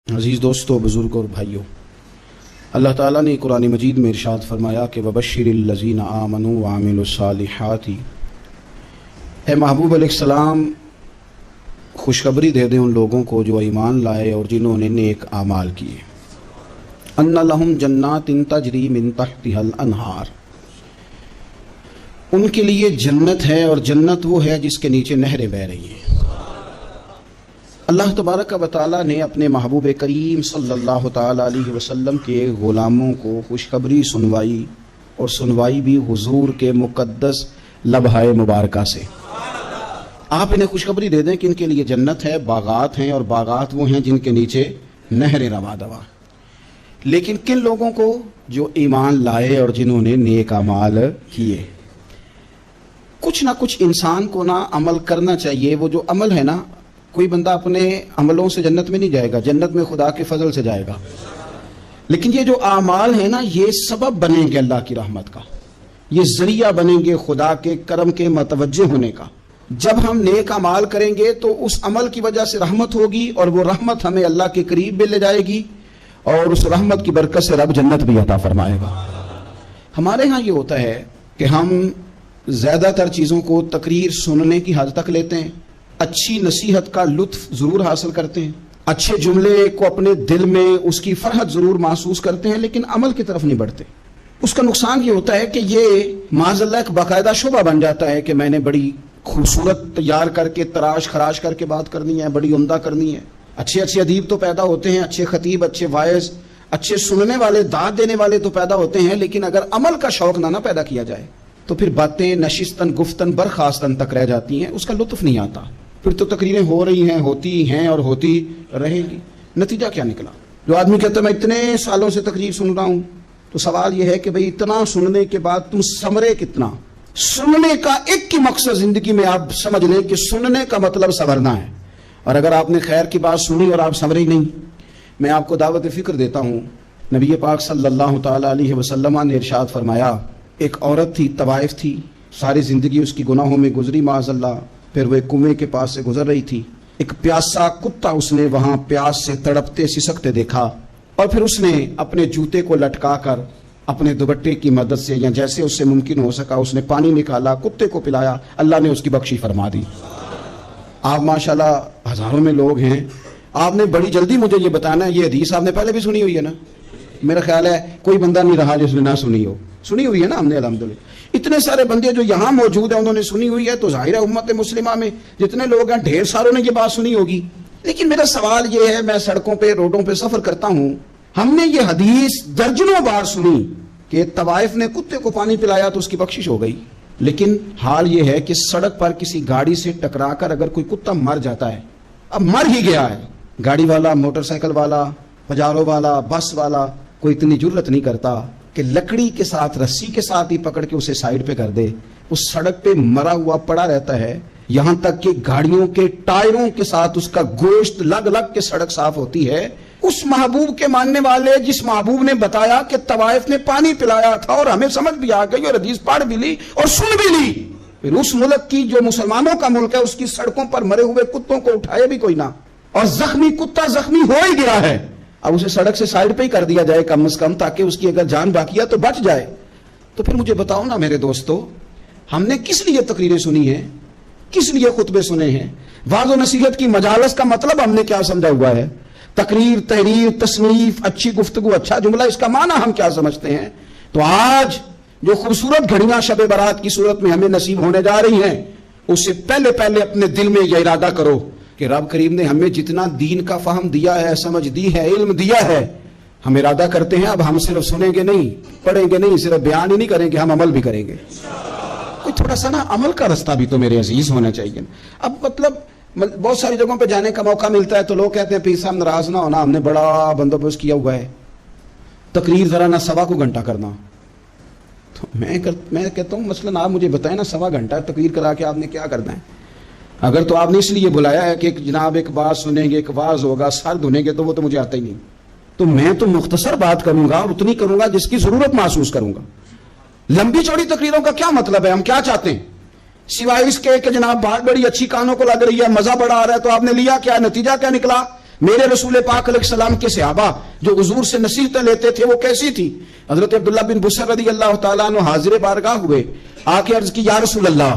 عزیز دوستو، بزرگوں اور بھائیوں، اللہ تعالیٰ نے قرآن مجید میں ارشاد فرمایا کہ وَبَشِّرِ الَّذِينَ آمَنُوا وَعَمِلُوا الصَّالِحَاتِ، اے محبوب علیہ السلام خوشخبری دے دیں ان لوگوں کو جو ایمان لائے اور جنہوں نے نیک اعمال کیے، اَنَّ لَهُمْ جَنَّاتٍ تَجْرِي مِن تَحْتِهَا الْأَنْهَارُ، ان کے لیے جنت ہے اور جنت وہ ہے جس کے نیچے نہریں بہہ رہی ہیں۔ اللہ تبارک و تعالیٰ نے اپنے محبوب کریم صلی اللہ تعالیٰ علیہ وسلم کے غلاموں کو خوشخبری سنوائی، اور سنوائی بھی حضور کے مقدس لبھہ مبارکہ سے۔ آپ انہیں خوشخبری دے دیں کہ ان کے لیے جنت ہے، باغات ہیں، اور باغات وہ ہیں جن کے نیچے نہریں رواں دواں۔ لیکن کن لوگوں کو؟ جو ایمان لائے اور جنہوں نے نیک اعمال کیے۔ کچھ نہ کچھ انسان کو نہ عمل کرنا چاہیے۔ وہ جو عمل ہے نا، کوئی بندہ اپنے عملوں سے جنت میں نہیں جائے گا، جنت میں خدا کے فضل سے جائے گا، لیکن یہ جو اعمال ہیں نا، یہ سبب بنیں گے اللہ کی رحمت کا، یہ ذریعہ بنیں گے خدا کے کرم کے متوجہ ہونے کا۔ جب ہم نیک اعمال کریں گے تو اس عمل کی وجہ سے رحمت ہوگی، اور وہ رحمت ہمیں اللہ کے قریب بھی لے جائے گی، اور اس رحمت کی برکت سے رب جنت بھی عطا فرمائے گا۔ ہمارے ہاں یہ ہوتا ہے کہ ہم زیادہ تر چیزوں کو تقریر سننے کی حد تک لیتے ہیں، اچھی نصیحت کا لطف ضرور حاصل کرتے ہیں، اچھے جملے کو اپنے دل میں اس کی فرحت ضرور محسوس کرتے ہیں، لیکن عمل کی طرف نہیں بڑھتے۔ اس کا نقصان یہ ہوتا ہے کہ یہ معاذ اللہ ایک باقاعدہ شعبہ بن جاتا ہے کہ میں نے بڑی خوبصورت تیار کر کے تراش خراش کر کے بات کرنی ہے، بڑی عمدہ کرنی ہے۔ اچھے اچھے ادیب تو پیدا ہوتے ہیں، اچھے خطیب، اچھے واعظ، اچھے سننے والے، داد دینے والے تو پیدا ہوتے ہیں، لیکن اگر عمل کا شوق نہ پیدا کیا جائے تو پھر باتیں نشستن گفتن برخاستن تک رہ جاتی ہیں، اس کا لطف نہیں آتا۔ پھر تو تقریریں ہو رہی ہیں، ہوتی ہیں اور ہوتی رہیں گی، نتیجہ کیا نکلا؟ جو آدمی کہتا ہے میں اتنے سالوں سے تقریر سن رہا ہوں، تو سوال یہ ہے کہ بھئی اتنا سننے کے بعد تم سمرے کتنا؟ سننے کا ایک ہی مقصد زندگی میں آپ سمجھ لیں کہ سننے کا مطلب سنورنا ہے، اور اگر آپ نے خیر کی بات سنی اور آپ سنورے ہی نہیں، میں آپ کو دعوت فکر دیتا ہوں۔ نبی پاک صلی اللہ تعالیٰ علیہ وسلم نے ارشاد فرمایا، ایک عورت تھی، طوائف تھی، ساری زندگی اس کی گناہوں میں گزری معاذ اللہ، پھر وہ ایک کنویں کے پاس سے گزر رہی تھی، ایک پیاسا کتا اس نے وہاں پیاس سے تڑپتے سسکتے دیکھا، اور پھر اس نے اپنے جوتے کو لٹکا کر اپنے دوپٹے کی مدد سے یا جیسے اس سے ممکن ہو سکا اس نے پانی نکالا، کتے کو پلایا، اللہ نے اس کی بخشی فرما دی۔ آپ ماشاءاللہ ہزاروں میں لوگ ہیں، آپ نے بڑی جلدی مجھے یہ بتانا ہے، یہ حدیث آپ نے پہلے بھی سنی ہوئی ہے نا؟ میرا خیال ہے کوئی بندہ نہیں رہا جس نے نہ سنی ہو، سنی ہوئی ہے نا ہم نے الحمدللہ۔ اتنے سارے بندے جو یہاں موجود ہیں انہوں نے سنی ہوئی ہے، تو ظاہر ہے امت مسلمہ میں جتنے لوگ ہیں ڈھیر ساروں نے یہ بات سنی ہوگی۔ لیکن میرا سوال یہ ہے، میں سڑکوں پہ روڈوں پہ سفر کرتا ہوں، ہم نے یہ حدیث درجنوں بار سنی کہ طوائف نے کتے کو پانی پلایا تو اس کی بخشش ہو گئی، لیکن حال یہ ہے کہ سڑک پر کسی گاڑی سے ٹکرا کر اگر کوئی کتا مر جاتا ہے، اب مر ہی گیا ہے، گاڑی والا، موٹر سائیکل والا، پجارو والا، بس والا کوئی اتنی جرت نہیں کرتا کہ لکڑی کے ساتھ، رسی کے ساتھ ہی پکڑ کے اسے سائیڈ پہ کر دے۔ اس سڑک پہ مرا ہوا پڑا رہتا ہے، یہاں تک کہ گاڑیوں کے ٹائروں کے ساتھ اس کا گوشت لگ لگ کے سڑک صاف ہوتی ہے۔ اس محبوب کے ماننے والے جس محبوب نے بتایا کہ طوائف نے پانی پلایا تھا، اور ہمیں سمجھ بھی آ گئی اور حدیث پڑھ بھی لی اور سن بھی لی، پھر اس ملک کی جو مسلمانوں کا ملک ہے اس کی سڑکوں پر مرے ہوئے کتوں کو اٹھائے بھی کوئی نہ، اور زخمی کتا زخمی ہو ہی گیا ہے، اب اسے سڑک سے سائیڈ پہ ہی کر دیا جائے کم از کم، تاکہ اس کی اگر جان باقی ہے تو بچ جائے۔ تو پھر مجھے بتاؤ نا میرے دوستو، ہم نے کس لیے تقریریں سنی ہیں، کس لیے خطبے سنے ہیں؟ وعظ و نصیحت کی مجالس کا مطلب ہم نے کیا سمجھا ہوا ہے؟ تقریر، تحریر، تصنیف، اچھی گفتگو، اچھا جملہ، اس کا معنی ہم کیا سمجھتے ہیں؟ تو آج جو خوبصورت گھڑیاں شب برات کی صورت میں ہمیں نصیب ہونے جا رہی ہیں، اس سے پہلے اپنے دل میں یہ ارادہ کرو کہ رب کریم نے ہمیں جتنا دین کا فہم دیا ہے، سمجھ دی ہے، علم دیا ہے، ہم ارادہ کرتے ہیں اب ہم صرف سنیں گے نہیں، پڑھیں گے نہیں، صرف بیان ہی نہیں کریں گے، ہم عمل بھی کریں گے۔ کوئی تھوڑا سا نا عمل کا رستہ بھی تو میرے عزیز ہونا چاہیے۔ اب مطلب بہت ساری جگہوں پہ جانے کا موقع ملتا ہے تو لوگ کہتے ہیں پیر صاحب ناراض نہ ہونا، ہم نے بڑا بندوبست کیا ہوا ہے، تقریر ذرا نہ 1.25 گھنٹہ کرنا۔ تو میں کہتا ہوں مثلاً آپ مجھے بتائیں نا 1.25 گھنٹہ تقریر کرا کے آپ نے کیا کرنا ہے؟ اگر تو آپ نے اس لیے بلایا ہے کہ جناب ایک بات سنیں گے، ایک واعظ ہوگا، سر دھنیں گے، تو وہ تو مجھے آتا ہی نہیں، تو میں تو مختصر بات کروں گا اور اتنی کروں گا جس کی ضرورت محسوس کروں گا۔ لمبی چوڑی تقریروں کا کیا مطلب ہے؟ ہم کیا چاہتے ہیں سوائے اس کے کہ جناب بات بڑی اچھی کانوں کو لگ رہی ہے، مزہ بڑا آ رہا ہے، تو آپ نے لیا کیا؟ نتیجہ کیا نکلا میرے رسول پاک علیہ السلام کے صحابہ جو حضور سے نصیحتیں لیتے تھے وہ کیسی تھی؟ حضرت عبداللہ بن بصر رضی اللہ تعالیٰ عنہ حاضر بارگاہ ہوئے، آ کے عرض کی یا رسول اللہ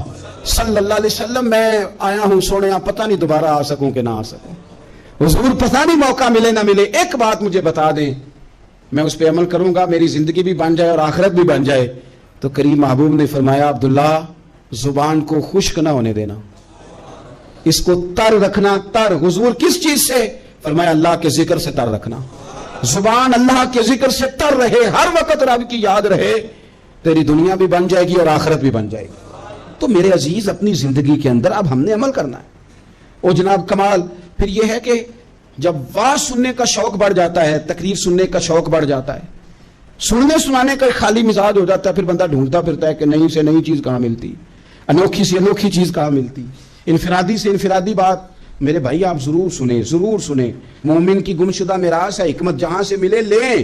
صلی اللہ علیہ وسلم میں آیا ہوں سونے، پتہ نہیں دوبارہ آ سکوں کہ نہ آ سکوں، حضور پتہ نہیں موقع ملے نہ ملے، ایک بات مجھے بتا دیں، میں اس پہ عمل کروں گا، میری زندگی بھی بن جائے اور آخرت بھی بن جائے۔ تو کریم محبوب نے فرمایا عبداللہ زبان کو خشک نہ ہونے دینا، اس کو تر رکھنا۔ تر حضور کس چیز سے؟ فرمایا اللہ کے ذکر سے تر رکھنا، زبان اللہ کے ذکر سے تر رہے، ہر وقت رب کی یاد رہے، تیری دنیا بھی بن جائے گی اور آخرت بھی بن جائے گی۔ تو میرے عزیز اپنی زندگی کے اندر اب ہم نے عمل کرنا ہے۔ اور جناب کمال پھر یہ ہے کہ جب واعظ سننے کا شوق بڑھ جاتا ہے، تقریر سننے کا شوق بڑھ جاتا ہے، سننے سنانے کا ایک خالی مزاج ہو جاتا ہے، پھر بندہ ڈھونڈتا پھرتا ہے کہ نئی سے نئی چیز کہاں ملتی، انوکھی سے انوکھی چیز کہاں ملتی، انفرادی سے انفرادی بات۔ میرے بھائی آپ ضرور سنیں، ضرور سنیں، مومن کی گمشدہ میراث ہے، حکمت جہاں سے ملے لیں،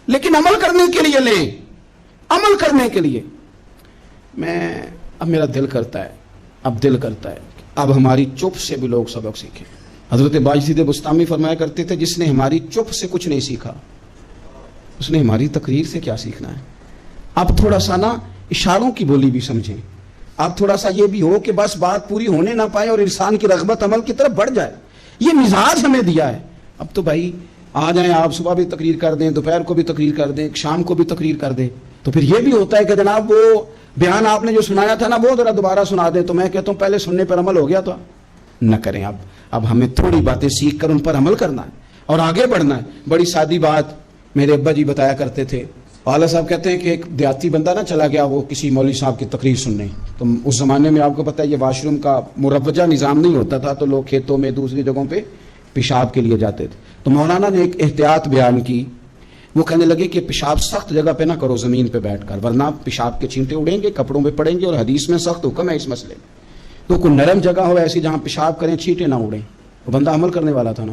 لیکن عمل کرنے کے لیے لیں، عمل کرنے کے لیے۔ اب میرا دل کرتا ہے اب ہماری چپ سے بھی لوگ سبق سیکھیں۔ حضرت باجدید بستامی فرمایا کرتے تھے جس نے ہماری چپ سے کچھ نہیں سیکھا اس نے ہماری تقریر سے کیا سیکھنا ہے۔ اب تھوڑا سا نا اشاروں کی بولی بھی سمجھیں، اب تھوڑا سا یہ بھی ہو کہ بس بات پوری ہونے نہ پائے اور انسان کی رغبت عمل کی طرف بڑھ جائے، یہ مزاج ہمیں دیا ہے۔ اب تو بھائی آ جائیں آپ، صبح بھی تقریر کر دیں، دوپہر کو بھی تقریر کر دیں، شام کو بھی تقریر کر دیں، تو پھر یہ بھی ہوتا ہے کہ جناب وہ بیان آپ نے جو سنایا تھا نا وہ ذرا دوبارہ سنا دیں، تو میں کہتا ہوں پہلے سننے پر عمل ہو گیا تو نہ کریں۔ اب ہمیں تھوڑی باتیں سیکھ کر ان پر عمل کرنا ہے اور آگے بڑھنا ہے۔ بڑی سادی بات میرے ابا جی بتایا کرتے تھے، والا صاحب کہتے ہیں کہ ایک دیہاتی بندہ نہ چلا گیا وہ کسی مولوی صاحب کی تقریر سننے، تو اس زمانے میں آپ کو پتہ ہے یہ واش روم کا مروجہ نظام نہیں ہوتا تھا، تو لوگ کھیتوں میں دوسری جگہوں پہ پیشاب کے لیے جاتے تھے۔ تو مولانا نے ایک احتیاط بیان کی، وہ کہنے لگے کہ پیشاب سخت جگہ پہ نہ کرو زمین پہ بیٹھ کر، ورنہ پیشاب کے چھینٹے اڑیں گے، کپڑوں پہ پڑیں گے، اور حدیث میں سخت حکم ہے اس مسئلے میں۔ تو کوئی نرم جگہ ہو ایسی جہاں پیشاب کریں چھینٹے نہ اڑیں۔ وہ بندہ عمل کرنے والا تھا نا،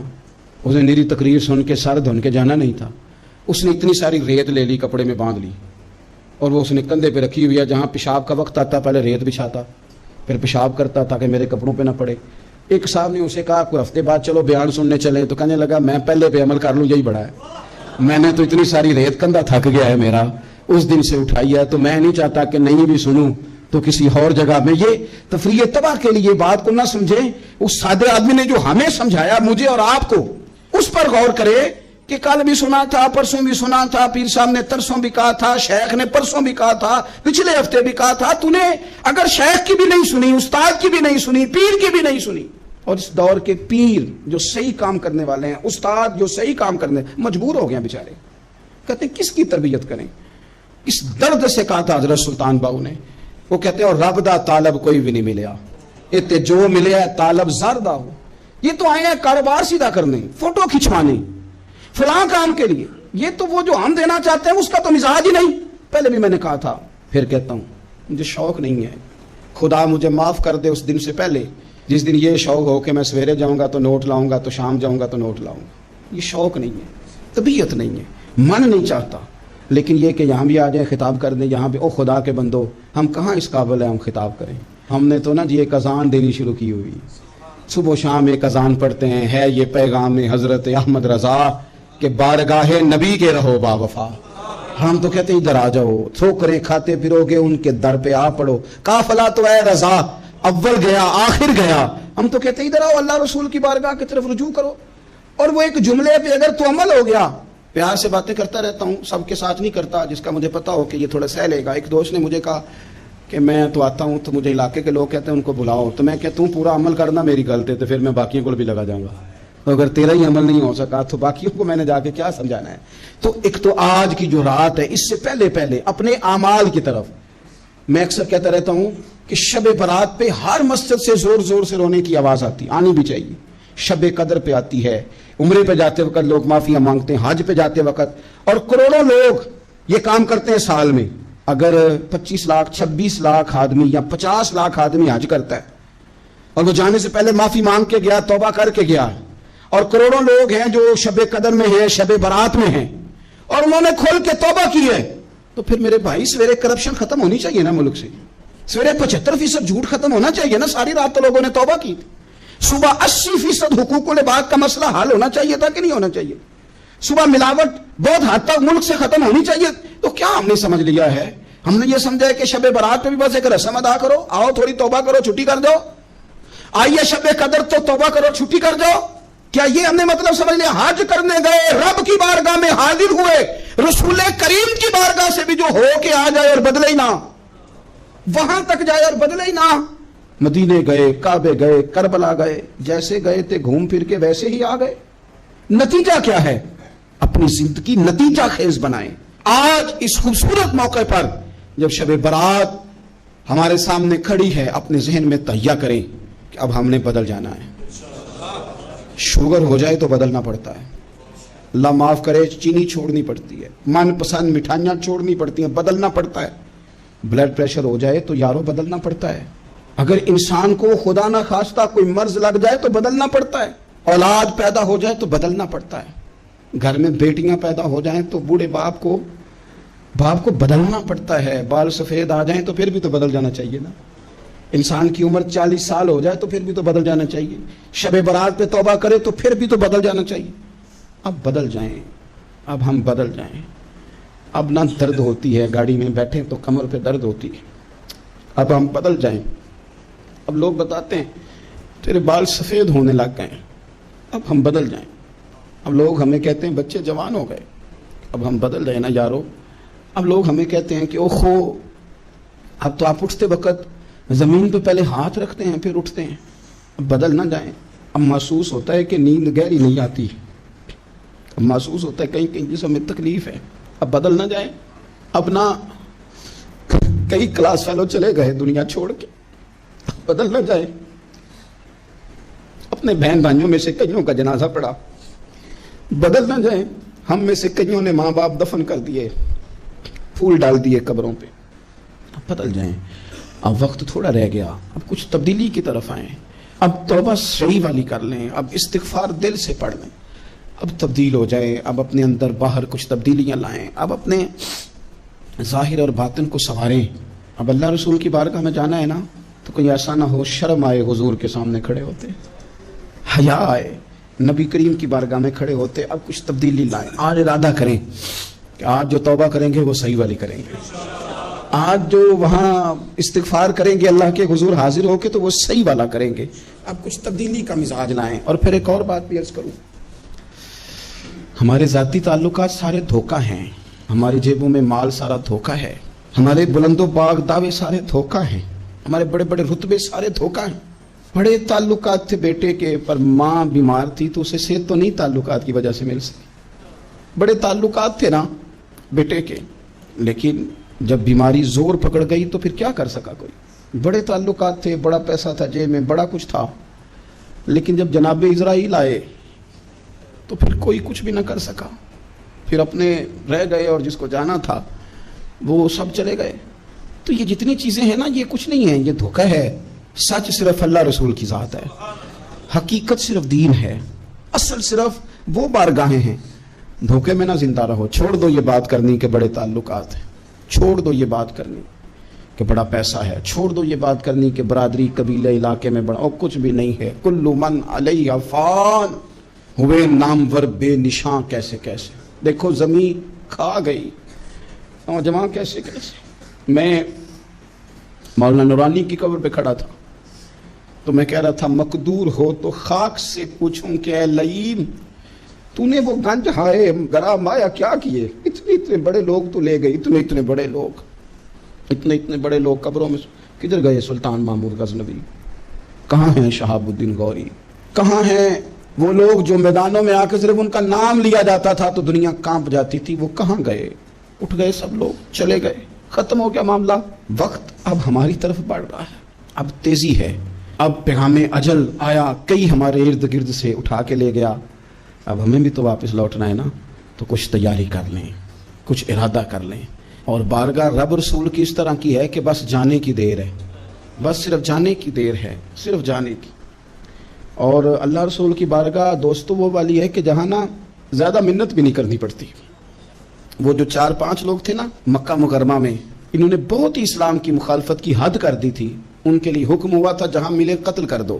اسے میری تقریر سن کے سر دھن کے جانا نہیں تھا، اس نے اتنی ساری ریت لے لی، کپڑے میں باندھ لی، اور وہ اس نے کندھے پہ رکھی ہوئی ہے، جہاں پیشاب کا وقت آتا پہلے ریت بچھاتا پھر پیشاب کرتا تاکہ میرے کپڑوں پہ نہ پڑے۔ ایک صاحب نے اسے کہا کوئی ہفتے بعد چلو بیان سننے چلیں، تو کہنے لگا میں پہلے پہ عمل کر لوں، یہی بڑا ہے، میں نے تو اتنی ساری ریت، کندھا تھک گیا ہے میرا، اس دن سے اٹھائی ہے، تو میں نہیں چاہتا کہ نہیں بھی سنوں تو کسی اور جگہ میں۔ یہ تفریح تباہ کے لیے بات کو نہ سمجھیں، اس سادے آدمی نے جو ہمیں سمجھایا مجھے اور آپ کو، اس پر غور کرے کہ کل بھی سنا تھا، پرسوں بھی سنا تھا، پیر صاحب نے ترسوں بھی کہا تھا، شیخ نے پرسوں بھی کہا تھا، پچھلے ہفتے بھی کہا تھا، تو نے اگر شیخ کی بھی نہیں سنی، استاد کی بھی نہیں سنی، پیر کی بھی نہیں سنی، اور اس دور کے پیر جو صحیح کام کرنے والے ہیں، استاد جو صحیح کام کرنے مجبور ہو گئے بیچارے، کہتے ہیں کس کی تربیت کریں۔ اس درد سے کہا تھا حضرت سلطان باؤ نے، وہ کہتے ہیں اور رب دا طالب کوئی بھی نہیں ملیا، اتنے جو ملیا ہے طالب زردہ ہو۔ یہ تو آئے ہیں کاروبار سیدھا کرنے، فوٹو کھچوانے، فلاں کام کے لیے، یہ تو وہ جو ہم دینا چاہتے ہیں اس کا تو مزاج ہی نہیں۔ پہلے بھی میں نے کہا تھا، پھر کہتا ہوں مجھے شوق نہیں ہے، خدا مجھے معاف کر دے اس دن سے پہلے جس دن یہ شوق ہو کہ میں سویرے جاؤں گا تو نوٹ لاؤں گا، تو شام جاؤں گا تو نوٹ لاؤں گا۔ یہ شوق نہیں ہے، طبیعت نہیں ہے، من نہیں چاہتا، لیکن یہ کہ یہاں بھی آ جائیں خطاب کر دیں، یہاں بھی او خدا کے بندو، ہم کہاں اس قابل ہیں ہم خطاب کریں؟ ہم نے تو نا جی ایک اذان دینی شروع کی ہوئی، صبح و شام ایک اذان پڑھتے ہیں، ہے یہ پیغام حضرت احمد رضا کہ بارگاہ نبی کے رہو با وفا۔ ہم تو کہتے ہیں ادھر آ جاؤ، ٹھوکریں کھاتے پھرو گے ان کے در پہ آ پڑو، قافلہ تو اے رضا اول گیا آخر گیا۔ ہم تو کہتے ہیں ادھر آؤ، اللہ رسول کی بارگاہ کی طرف رجوع کرو۔ اور وہ ایک جملے پہ اگر تو عمل ہو گیا، پیار سے باتیں کرتا رہتا ہوں، سب کے ساتھ نہیں کرتا، جس کا مجھے پتا ہو کہ یہ تھوڑا سہ لے گا۔ ایک دوست نے مجھے کہا کہ میں تو آتا ہوں تو مجھے علاقے کے لوگ کہتے ہیں ان کو بلاؤ، تو میں کہتا ہوں پورا عمل کرنا میری غلط ہے، تو پھر میں باقیوں کو بھی لگا جاؤں گا، تو اگر تیرا ہی عمل نہیں ہو سکا تو باقیوں کو میں نے جا کے کیا سمجھانا ہے۔ تو ایک تو آج کی جو رات ہے، اس سے پہلے اپنے اعمال کی طرف، میں اکثر کہتا رہتا ہوں کہ شب برات پہ ہر مسجد سے زور زور سے رونے کی آواز آنی بھی چاہیے۔ شب قدر پہ آتی ہے، عمرے پہ جاتے وقت لوگ معافیاں مانگتے ہیں، حج پہ جاتے وقت، اور کروڑوں لوگ یہ کام کرتے ہیں سال میں۔ اگر 25 لاکھ 26 لاکھ آدمی یا 50 لاکھ آدمی حج کرتا ہے اور وہ جانے سے پہلے معافی مانگ کے گیا، توبہ کر کے گیا، اور کروڑوں لوگ ہیں جو شب قدر میں ہیں، شب برات میں ہیں، اور انہوں نے کھول کے توبہ کی ہے، تو پھر میرے بھائی سویرے کرپشن ختم ہونی چاہیے نا ملک سے، سویرے 75% جھوٹ ختم ہونا چاہیے نا۔ ساری رات تو لوگوں نے توبہ کی تھی، صبح 80% حقوق العباد کا مسئلہ حل ہونا چاہیے تھا کہ نہیں ہونا چاہیے؟ صبح ملاوٹ بہت حد تک ملک سے ختم ہونی چاہیے. تو کیا ہم نے سمجھ لیا ہے؟ ہم نے یہ سمجھا ہے کہ شب برات پہ بھی بس ایک رسم ادا کرو, آؤ تھوڑی توبہ کرو چھٹی کر دو, آئیے شب قدر تو توبہ کرو چھٹی کر دو. کیا یہ ہم نے مطلب سمجھ لیا؟ حج کرنے گئے, رب کی بارگاہ میں حاضر ہوئے, رسول کریم کی بارگاہ سے بھی جو ہو کے آ جائے اور بدلے ہی نہ, وہاں تک جائے اور بدلے ہی نہ. مدینے گئے, کعبے گئے, کربلا گئے, جیسے گئے تھے گھوم پھر کے ویسے ہی آ گئے. نتیجہ کیا ہے؟ اپنی زندگی نتیجہ خیز بنائیں. آج اس خوبصورت موقع پر جب شب برات ہمارے سامنے کھڑی ہے, اپنے ذہن میں تہیہ کریں کہ اب ہم نے بدل جانا ہے. شوگر ہو جائے تو بدلنا پڑتا ہے, اللہ معاف کرے چینی چھوڑنی پڑتی ہے, من پسند مٹھائیاں چھوڑنی پڑتی ہیں, بدلنا پڑتا ہے. بلڈ پریشر ہو جائے تو یارو بدلنا پڑتا ہے. اگر انسان کو خدا نہ خواستہ کوئی مرض لگ جائے تو بدلنا پڑتا ہے. اولاد پیدا ہو جائے تو بدلنا پڑتا ہے. گھر میں بیٹیاں پیدا ہو جائیں تو بوڑھے باپ کو بدلنا پڑتا ہے. بال سفید آ جائیں تو پھر بھی تو بدل جانا چاہیے نا. انسان کی عمر 40 سال ہو جائے تو پھر بھی تو بدل جانا چاہیے. شب برات پہ توبہ کرے تو پھر بھی تو بدل جانا چاہیے. اب بدل جائیں, اب ہم بدل جائیں. اب نہ درد ہوتی ہے, گاڑی میں بیٹھے تو کمر پہ درد ہوتی ہے. اب ہم بدل جائیں. اب لوگ بتاتے ہیں تیرے بال سفید ہونے لگ گئے, اب ہم بدل جائیں. اب لوگ ہمیں کہتے ہیں بچے جوان ہو گئے, اب ہم بدل جائیں نا یارو. اب لوگ ہمیں کہتے ہیں کہ اوہو اب تو آپ اٹھتے وقت زمین پہ پہلے ہاتھ رکھتے ہیں پھر اٹھتے ہیں. اب بدل نہ جائیں. اب محسوس ہوتا ہے کہ نیند گہری نہیں آتی, اب محسوس ہوتا ہے کہیں کہیں جسم میں تکلیف ہے. اب بدل نہ جائیں. اب نہ کئی کلاس فیلو چلے گئے دنیا چھوڑ کے, بدل نہ جائیں. اپنے بہن بھائیوں میں سے کئیوں کا جنازہ پڑا, بدل نہ جائیں. ہم میں سے کئیوں نے ماں باپ دفن کر دیے, پھول ڈال دیے قبروں پہ. اب بدل جائیں. اب وقت تھوڑا رہ گیا, اب کچھ تبدیلی کی طرف آئیں. اب توبہ صحیح والی کر لیں, اب استغفار دل سے پڑھ لیں, اب تبدیل ہو جائیں. اب اپنے اندر باہر کچھ تبدیلیاں لائیں, اب اپنے ظاہر اور باطن کو سنواریں. اب اللہ رسول کی بارگاہ میں جانا ہے نا تو کوئی ایسا نہ ہو شرم آئے حضور کے سامنے کھڑے ہوتے, حیا آئے نبی کریم کی بارگاہ میں کھڑے ہوتے. اب کچھ تبدیلی لائیں. آج ارادہ کریں کہ آج جو توبہ کریں گے وہ صحیح والی کریں گے. آج جو وہاں استغفار کریں گے اللہ کے حضور حاضر ہو کے تو وہ صحیح والا کریں گے. اب کچھ تبدیلی کا مزاج لائیں. اور پھر ایک اور بات بھی عرض کروں, ہمارے ذاتی تعلقات سارے دھوکہ ہیں, ہماری جیبوں میں مال سارا دھوکہ ہے, ہمارے بلند و باغ دعوے سارے دھوکہ ہیں, ہمارے بڑے بڑے رتبے سارے دھوکہ ہیں. بڑے تعلقات تھے بیٹے کے, پر ماں بیمار تھی تو اسے صحت تو نہیں تعلقات کی وجہ سے مل سکی. بڑے تعلقات تھے نا بیٹے کے, لیکن جب بیماری زور پکڑ گئی تو پھر کیا کر سکا کوئی. بڑے تعلقات تھے, بڑا پیسہ تھا جیب میں, بڑا کچھ تھا, لیکن جب جناب اسرائیل آئے تو پھر کوئی کچھ بھی نہ کر سکا. پھر اپنے رہ گئے اور جس کو جانا تھا وہ سب چلے گئے. تو یہ جتنی چیزیں ہیں نا یہ کچھ نہیں ہیں, یہ دھوکہ ہے. سچ صرف اللہ رسول کی ذات ہے, حقیقت صرف دین ہے, اصل صرف وہ بارگاہیں ہیں. دھوکے میں نہ زندہ رہو. چھوڑ دو یہ بات کرنی کہ بڑے تعلقات ہیں, چھوڑ دو یہ بات کرنی کہ بڑا پیسہ ہے, چھوڑ دو یہ بات کرنی کہ برادری قبیلے علاقے میں بڑا, اور کچھ بھی نہیں ہے. کل من علیہ فان, ہوئے نامور بے نشاں کیسے کیسے. دیکھو زمین کھا گئی, نوجوان کیسے کیسے. میں مولانا نورانی کی قبر پہ کھڑا تھا تو میں کہہ رہا تھا مقدور ہو تو خاک سے پوچھوں کہ اے لئیم تو نے وہ گنج ہائے گرا مایا کیا کیے. اتنے بڑے لوگ تو لے گئی, اتنے بڑے لوگ, اتنے بڑے لوگ قبروں میں کدھر گئے. سلطان محمود غزنوی کہاں ہیں, شہاب الدین غوری کہاں ہیں, وہ لوگ جو میدانوں میں آ کے صرف ان کا نام لیا جاتا تھا تو دنیا کانپ جاتی تھی, وہ کہاں گئے. اٹھ گئے سب لوگ, چلے گئے, ختم ہو گیا معاملہ. وقت اب ہماری طرف بڑھ رہا ہے, اب تیزی ہے, اب پیغام اجل آیا, کئی ہمارے ارد گرد سے اٹھا کے لے گیا. اب ہمیں بھی تو واپس لوٹنا ہے نا, تو کچھ تیاری کر لیں, کچھ ارادہ کر لیں. اور بارگاہ رب رسول کی اس طرح کی ہے کہ بس جانے کی دیر ہے, بس صرف جانے کی دیر ہے, صرف جانے کی. اور اللہ رسول کی بارگاہ دوستو وہ والی ہے کہ جہاں نا زیادہ منت بھی نہیں کرنی پڑتی. وہ جو 4-5 لوگ تھے نا مکہ مکرمہ میں, انہوں نے بہت ہی اسلام کی مخالفت کی حد کر دی تھی. ان کے لیے حکم ہوا تھا جہاں ملے قتل کر دو,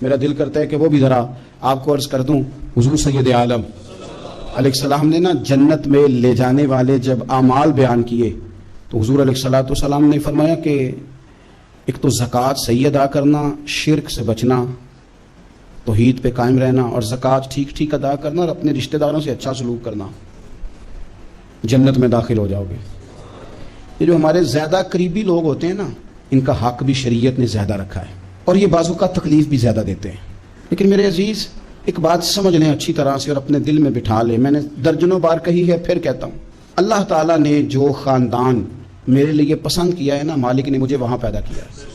میرا دل کرتا ہے کہ وہ بھی ذرا آپ کو عرض کر دوں. حضور سید عالم علیہ السلام نے نا جنت میں لے جانے والے جب اعمال بیان کیے تو حضور علیہ السلام نے فرمایا کہ ایک تو زکوٰۃ صحیح ادا کرنا، شرک سے بچنا، توحید پہ قائم رہنا، اور زکوٰۃ ٹھیک ٹھیک ادا کرنا، اور اپنے رشتہ داروں سے اچھا سلوک کرنا، جنت میں داخل ہو جاؤ گے. یہ جو ہمارے زیادہ قریبی لوگ ہوتے ہیں نا، ان کا حق بھی شریعت نے زیادہ رکھا ہے، اور یہ بعضوں کا تکلیف بھی زیادہ دیتے ہیں. لیکن میرے عزیز ایک بات سمجھ لیں اچھی طرح سے اور اپنے دل میں بٹھا لیں، میں نے درجنوں بار کہی ہے، پھر کہتا ہوں. اللہ تعالیٰ نے جو خاندان میرے لیے پسند کیا ہے نا، مالک نے مجھے وہاں پیدا کیا ہے.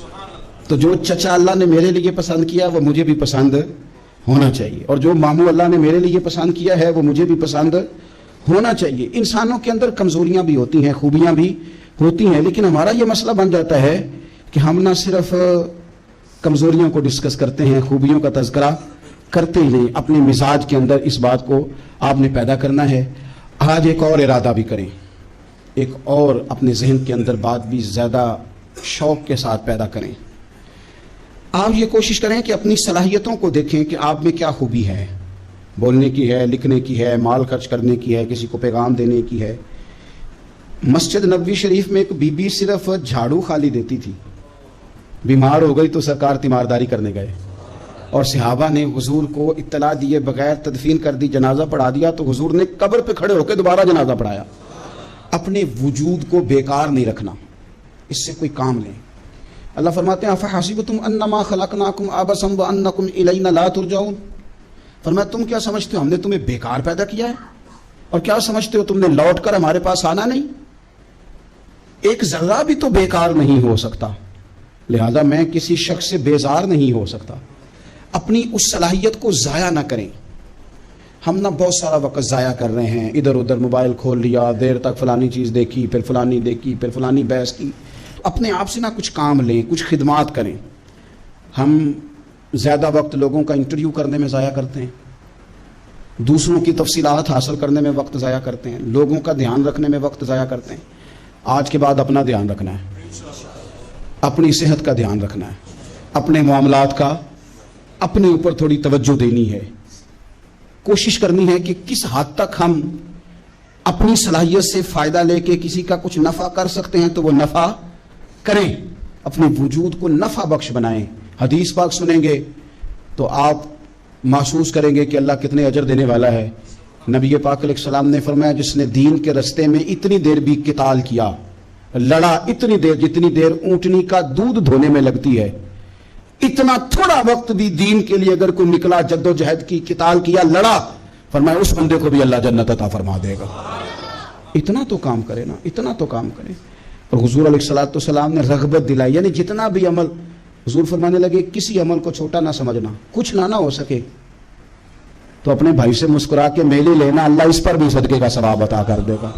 تو جو چچا اللہ نے میرے لیے پسند کیا وہ مجھے بھی پسند ہونا چاہیے، اور جو ماموں اللہ نے میرے لیے پسند کیا ہے وہ مجھے بھی پسند ہونا چاہیے. انسانوں کے اندر کمزوریاں بھی ہوتی ہیں، خوبیاں بھی ہوتی ہیں، لیکن ہمارا یہ مسئلہ بن جاتا ہے کہ ہم نہ صرف کمزوریوں کو ڈسکس کرتے ہیں، خوبیوں کا تذکرہ کرتے ہی نہیں. اپنے مزاج کے اندر اس بات کو آپ نے پیدا کرنا ہے. آج ایک اور ارادہ بھی کریں، ایک اور اپنے ذہن کے اندر بات بھی زیادہ شوق کے ساتھ پیدا کریں. آپ یہ کوشش کریں کہ اپنی صلاحیتوں کو دیکھیں کہ آپ میں کیا خوبی ہے، بولنے کی ہے، لکھنے کی ہے، مال خرچ کرنے کی ہے، کسی کو پیغام دینے کی ہے. مسجد نبوی شریف میں ایک بی بی صرف جھاڑو خالی دیتی تھی، بیمار ہو گئی تو سرکار تیمارداری کرنے گئے، اور صحابہ نے حضور کو اطلاع دیے بغیر تدفین کر دی، جنازہ پڑھا دیا. تو حضور نے قبر پہ کھڑے ہو کے دوبارہ جنازہ پڑھایا. اپنے وجود کو بیکار نہیں رکھنا، اس سے کوئی کام لیں. اللہ فرماتے ہیں افحسبتم انما خلقناکم عبثا وانکم الینا لا ترجعون. فرمایا تم کیا سمجھتے ہو ہم نے تمہیں بیکار پیدا کیا ہے، اور کیا سمجھتے ہو تم نے لوٹ کر ہمارے پاس آنا نہیں؟ ایک ذرہ بھی تو بیکار نہیں ہو سکتا، لہذا میں کسی شخص سے بیزار نہیں ہو سکتا. اپنی اس صلاحیت کو ضائع نہ کریں. ہم نہ بہت سارا وقت ضائع کر رہے ہیں، ادھر ادھر موبائل کھول لیا، دیر تک فلانی چیز دیکھی، پھر فلانی دیکھی، پھر فلانی بحث کی. تو اپنے آپ سے نہ کچھ کام لیں، کچھ خدمات کریں. ہم زیادہ وقت لوگوں کا انٹرویو کرنے میں ضائع کرتے ہیں، دوسروں کی تفصیلات حاصل کرنے میں وقت ضائع کرتے ہیں، لوگوں کا دھیان رکھنے میں وقت ضائع کرتے ہیں. آج کے بعد اپنا دھیان رکھنا ہے، اپنی صحت کا دھیان رکھنا ہے، اپنے معاملات کا اپنے اوپر تھوڑی توجہ دینی ہے. کوشش کرنی ہے کہ کس حد تک ہم اپنی صلاحیت سے فائدہ لے کے کسی کا کچھ نفع کر سکتے ہیں تو وہ نفع کریں، اپنے وجود کو نفع بخش بنائیں. حدیث پاک سنیں گے تو آپ محسوس کریں گے کہ اللہ کتنے اجر دینے والا ہے. نبی پاک علیہ السلام نے فرمایا جس نے دین کے رستے میں اتنی دیر بھی قتال کیا، لڑا اتنی دیر جتنی دیر اونٹنی کا دودھ دھونے میں لگتی ہے، اتنا تھوڑا وقت بھی دین کے لیے اگر کوئی نکلا، جد و جہد کی، قتال کیا، لڑا، فرمایا اس بندے کو بھی اللہ جنت عطا فرما دے گا. اتنا تو کام کرے نا، اتنا تو کام کرے. اور حضور علیہ السلام نے رغبت دلائی، یعنی جتنا بھی عمل، حضور فرمانے لگے کسی عمل کو چھوٹا نہ سمجھنا. کچھ نہ ہو سکے تو اپنے بھائی سے مسکرا کے میلے لینا، اللہ اس پر بھی صدقے کا ثواب عطا کر دے گا.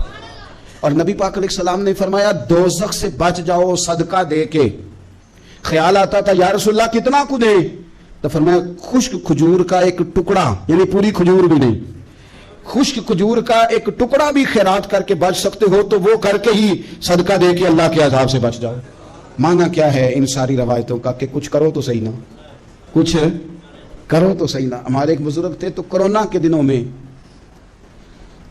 اور نبی پاک علیہ السلام نے فرمایا دوزخ سے بچ جاؤ صدقہ دے کے. خیال آتا تھا یا رسول اللہ کتنا کو دے؟ تو فرمایا خشک کھجور کا ایک ٹکڑا، یعنی پوری کھجور بھی نہیں، خشک کھجور کا ایک ٹکڑا بھی خیرات کر کے بچ سکتے ہو تو وہ کر کے ہی صدقہ دے کے اللہ کے عذاب سے بچ جاؤ. معنی کیا ہے ان ساری روایتوں کا کہ کچھ کرو تو صحیح نا، کچھ کرو تو صحیح نا. ہمارے ایک بزرگ تھے تو کرونا کے دنوں میں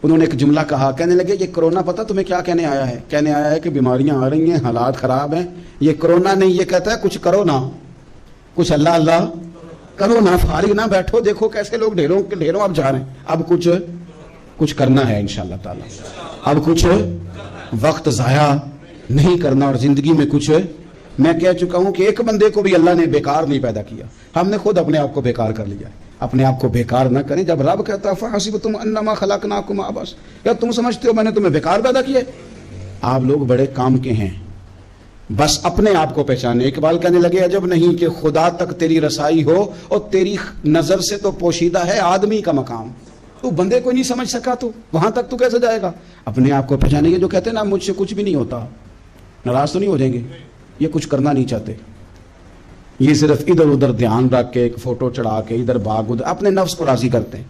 انہوں نے ایک جملہ کہا، کہنے لگے یہ کرونا پتہ تمہیں کیا کہنے آیا ہے؟ کہنے آیا ہے کہ بیماریاں آ رہی ہیں، حالات خراب ہیں. یہ کرونا نہیں، یہ کہتا ہے کچھ کرو نا، کچھ اللہ اللہ کرو نا، فارغ نہ بیٹھو. دیکھو کیسے لوگ ڈھیروں کے ڈھیروں اب جا رہے ہیں. اب کچھ کرنا ہے انشاءاللہ تعالی. اب کچھ وقت ضائع نہیں کرنا، اور زندگی میں کچھ. میں کہہ چکا ہوں کہ ایک بندے کو بھی اللہ نے بیکار نہیں پیدا کیا، ہم نے خود اپنے آپ کو بیکار کر لیا ہے. اپنے آپ کو بیکار نہ کریں. جب رب کہتا ہے فحسبتم انما خلقناکم عبثا، کیا تم سمجھتے ہو میں نے تمہیں بیکار پیدا کیا ہے؟ آپ لوگ بڑے کام کے ہیں، بس اپنے آپ کو پہچانے. اقبال کہنے لگے عجب نہیں کہ خدا تک تیری رسائی ہو اور تیری نظر سے تو پوشیدہ ہے آدمی کا مقام. تو بندے کو نہیں سمجھ سکا تو وہاں تک تو کیسے جائے گا؟ اپنے آپ کو پہچانے. یہ جو کہتے ہیں نا مجھ سے کچھ بھی نہیں ہوتا، ناراض تو نہیں ہو جائیں گے؟ یہ کچھ کرنا نہیں چاہتے، یہ صرف ادھر ادھر دھیان رکھ کے ایک فوٹو چڑھا کے ادھر بھاگ ادھر اپنے نفس کو راضی کرتے ہیں.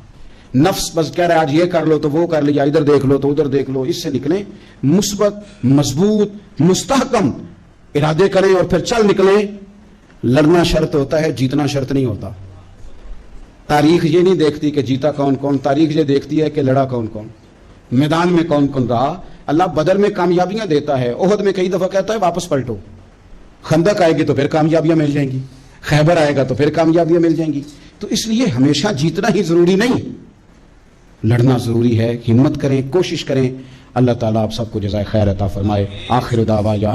نفس بس کہہ رہا ہے آج یہ کر لو تو وہ کر لیا، ادھر دیکھ لو تو ادھر دیکھ لو. اس سے نکلیں، مثبت مضبوط مستحکم ارادے کریں اور پھر چل نکلیں. لڑنا شرط ہوتا ہے، جیتنا شرط نہیں ہوتا. تاریخ یہ نہیں دیکھتی کہ جیتا کون کون، تاریخ یہ دیکھتی ہے کہ لڑا کون کون، میدان میں کون کون رہا۔ اللہ بدر میں کامیابیاں دیتا ہے، احد میں کئی دفعہ کہتا ہے واپس پلٹو، خندق آئے گی تو پھر کامیابیاں مل جائیں گی، خیبر آئے گا تو پھر کامیابیاں مل جائیں گی۔ تو اس لیے ہمیشہ جیتنا ہی ضروری نہیں، لڑنا ضروری ہے۔ ہمت کریں، کوشش کریں۔ اللہ تعالیٰ آپ سب کو جزائے خیر عطا فرمائے۔ آخر دعوانا